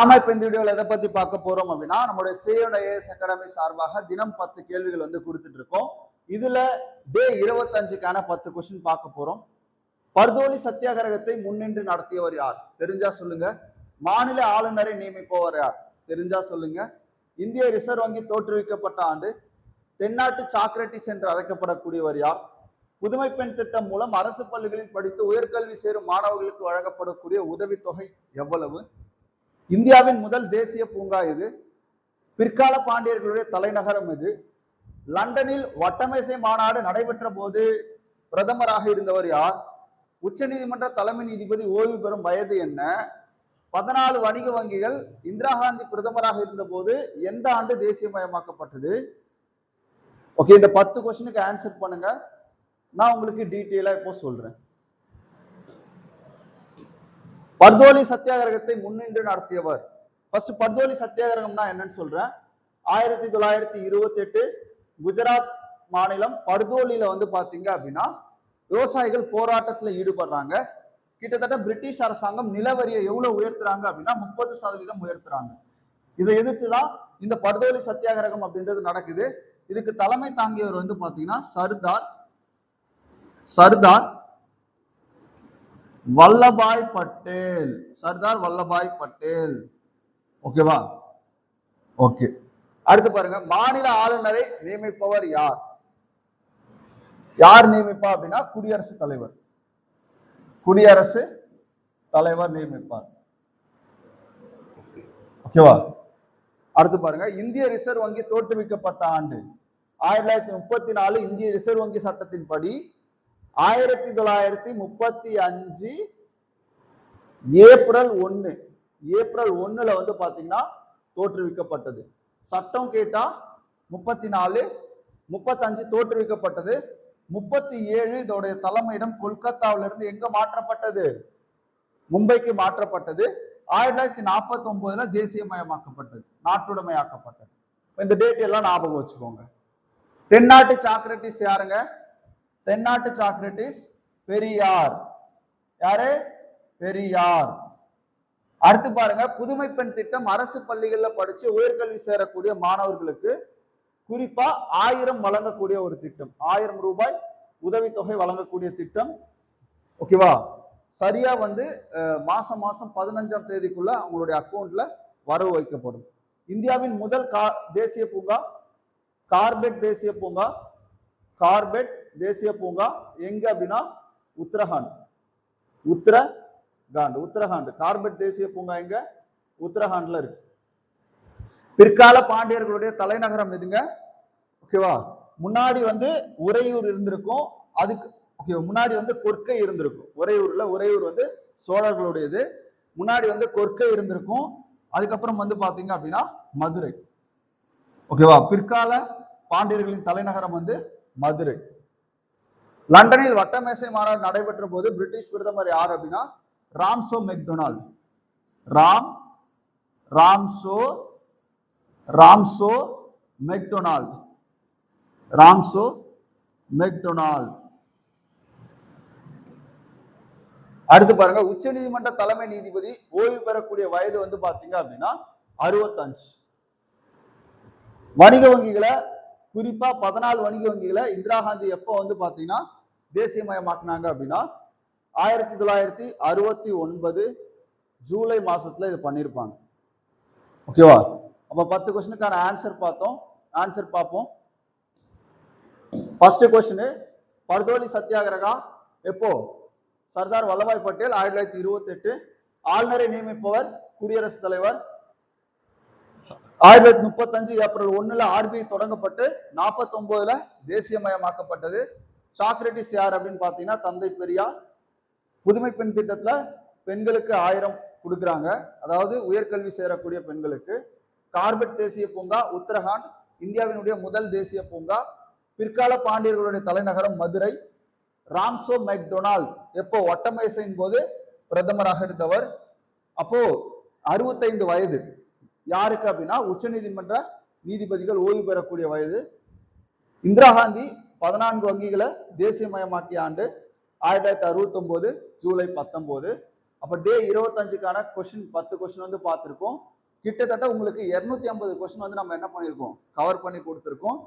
நாம இப்ப இந்த வீடியோல எதை பத்தி பார்க்க போறோம் அப்படின்னா நம்மளுடைய சேயோட ஏஎஸ் அகாடமி சார்பாக தினம் 10 கேள்விகள் வந்து கொடுத்துட்டு இருக்கோம். இதுல டே 25க்கான 10 கொஸ்டின் பார்க்க போறோம். பர்தோலி சத்தியாகிரகத்தை முன்னின்று நடத்தியவர் யார்? தெரிஞ்சா சொல்லுங்க. மாநில ஆளுநரை நியமிப்பவர் யார்? தெரிஞ்சா சொல்லுங்க. இந்திய ரிசர்வ் வங்கி தோற்றுவிக்கப்பட்ட ஆண்டு. தென்னாட்டு சாக்ரட்டிஸ் என்று அழைக்கப்படக்கூடியவர் யார்? புதுமை பெண் திட்டம் மூலம் அரசு பள்ளிகளில் படித்து உயர்கல்வி சேரும் மாணவர்களுக்கு வழங்கப்படக்கூடிய உதவித்தொகை எவ்வளவு? இந்தியாவின் முதல் தேசிய பூங்கா இது. பிற்கால பாண்டியர்களுடைய தலைநகரம் இது. லண்டனில் வட்டமேசை மாநாடு நடைபெற்ற போது பிரதமராக இருந்தவர் யார்? உச்சநீதிமன்ற தலைமை நீதிபதி ஓய்வு பெறும் வயது என்ன? 14 வணிக வங்கிகள் இந்திரா காந்தி பிரதமராக இருந்த போது எந்த ஆண்டு தேசியமயமாக்கப்பட்டது? ஓகே, இந்த 10 கொஸ்டினுக்கு ஆன்சர் பண்ணுங்க. நான் உங்களுக்கு டீட்டெயிலா இப்போ சொல்றேன். பர்தோலி சத்தியாகிரகத்தை முன்னின்று நடத்தியவர். ஃபர்ஸ்ட் பர்தோலி சத்தியாகிரகம்னா என்னன்னு சொல்றேன். 1928 குஜராத் மாநிலம் பர்தோலியில வந்து பாத்தீங்க அப்படின்னா விவசாயிகள் போராட்டத்துல ஈடுபடுறாங்க. கிட்டத்தட்ட பிரிட்டிஷ் அரசாங்கம் நிலவரியை எவ்வளவு உயர்த்துறாங்க அப்படின்னா 30% உயர்த்துறாங்க. இதை எதிர்த்துதான் இந்த பர்தோலி சத்தியாகிரகம் அப்படின்றது நடக்குது. இதுக்கு தலைமை தாங்கியவர் வந்து பாத்தீங்கன்னா சர்தார் வல்லபாய் பட்டேல். சர்தார் வல்லபாய் பட்டேல். ஓகேவா? ஓகே, அடுத்து பாருங்க. மாநில ஆளுநரை நியமிப்பவர் யார்? யார் நியமிப்பா அப்படின்னா குடியரசுத் தலைவர். குடியரசு தலைவர் நியமிப்பார். ஓகேவா? அடுத்து பாருங்க. இந்திய ரிசர்வ் வங்கி தோற்றுவிக்கப்பட்ட ஆண்டு 1934. இந்திய ரிசர்வ் வங்கி சட்டத்தின்படி 1935 ஏப்ரல் 1 வந்து பாத்தீங்கன்னா தோற்றுவிக்கப்பட்டது. சட்டம் கேட்டா 34, 35 தோற்றுவிக்கப்பட்டது. 37 இதோடைய தலைமையிடம் கொல்கத்தாவிலிருந்து எங்க மாற்றப்பட்டது? மும்பைக்கு மாற்றப்பட்டது. 1949 தேசியமயமாக்கப்பட்டது, நாட்டுடைமையாக்கப்பட்டது. இந்த டேட் எல்லாம் ஞாபகம் வச்சுக்கோங்க. தென்னாட்டு சாக்ரட்டிஸ் யாருங்க? தென்னாட்டு சாக்ரட்டிஸ் பெரியார். யாரு? பெரியார். அடுத்து பாருங்க. புதுமை பெண் திட்டம் அரசு பள்ளிகள்ல படிச்சு உயர்கல்வி சேரக்கூடிய மாணவர்களுக்கு குறிப்பா 1000 வழங்கக்கூடிய ஒரு திட்டம். 1000 ரூபாய் உதவித்தொகை வழங்கக்கூடிய திட்டம். ஓகேவா? சரியா வந்து மாசம் 15ஆம் தேதிக்குள்ள அவங்களுடைய அக்கௌண்ட்ல வரவு வைக்கப்படும். இந்தியாவின் முதல் தேசிய பூங்கா கார்பெட் தேசிய பூங்கா. கார்பெட் தேசிய பூங்கா எங்க அப்படின்னா உத்தரகாண்ட். கார்பெட் தேசிய பூங்கா எங்க? உத்தரகாண்ட்ல இருக்கு. பிற்கால பாண்டியர்களுடைய தலைநகரம் எதுங்க? ஓகேவா? முன்னாடி வந்து உறையூர் இருந்திருக்கும். அதுக்கு ஓகே, முன்னாடி வந்து கொற்கை இருந்திருக்கும். உறையூர் வந்து சோழர்களுடையது. முன்னாடி வந்து கொற்கை இருந்திருக்கும். அதுக்கப்புறம் வந்து பாத்தீங்க அப்படின்னா மதுரை. ஓகேவா? பிற்கால பாண்டியர்களின் தலைநகரம் வந்து மதுரை. லண்டனில் வட்டமேசை மாநாடு நடைபெற்ற போது பிரிட்டிஷ் பிரதமர் யார் அப்படின்னா ராம்சோ மெக்டொனால்ட். ராம்சோ மெக்டொனால்ட். அடுத்து பாருங்க. உச்ச நீதிமன்ற தலைமை நீதிபதி ஓய்வு பெறக்கூடிய வயது வந்து பாத்தீங்க அப்படின்னா 65. வணிக வங்கிகளை குறிப்பா 14 வணிக வங்கிகளை இந்திரா காந்தி எப்போ வந்து பாத்தீங்கன்னா தேசியமயமாக்குனாங்க அப்படின்னா 1969 ஜூலை மாசத்துல இது பண்ணிருப்பாங்க. ஓகேவா? அப்ப 10 கொஸ்டினுக்கான ஆன்சர் பார்ப்போம். ஃபர்ஸ்ட் கொஸ்டின், பர்தோலி சத்தியாகிரகா எப்போ? சர்தார் வல்லபாய் பட்டேல் 1928. ஆளுநரை நியமிப்பவர் குடியரசுத் தலைவர். 1935 ஏப்ரல் 1 ஆர்பிஐ தொடங்கப்பட்டு 49 தேசியமயமாக்கப்பட்டது. சாக்ரட்டிஸ் யார் அப்படின்னு பாத்தீங்கன்னா தந்தை பெரியார். புதுமை பெண் திட்டத்துல பெண்களுக்கு 1000 கொடுக்குறாங்க, அதாவது உயர்கல்வி சேரக்கூடிய பெண்களுக்கு. கார்பெட் தேசிய பூங்கா உத்தரகாண்ட், இந்தியாவினுடைய முதல் தேசிய பூங்கா. பிற்கால பாண்டியர்களுடைய தலைநகரம் மதுரை. ராம்சோ மெக்டொனால்ட் எப்போ? வட்டமேசையின் போது பிரதமராக இருந்தவர். அப்போ 65 வயது. யாருக்கு அப்படின்னா உச்ச நீதிமன்ற நீதிபதிகள் ஓய்வு பெறக்கூடிய வயது. இந்திரா காந்தி 14 வங்கிகளை தேசியமயமாக்கிய ஆண்டு 1969 ஜூலை 19. அப்ப டே 25க்கான கொஸ்டின் 10 கொஸ்டின் வந்து பார்த்திருக்கோம். கிட்டத்தட்ட உங்களுக்கு 250 கொஸ்டின் வந்து நம்ம என்ன பண்ணியிருக்கோம், கவர் பண்ணி கொடுத்துருக்கோம்.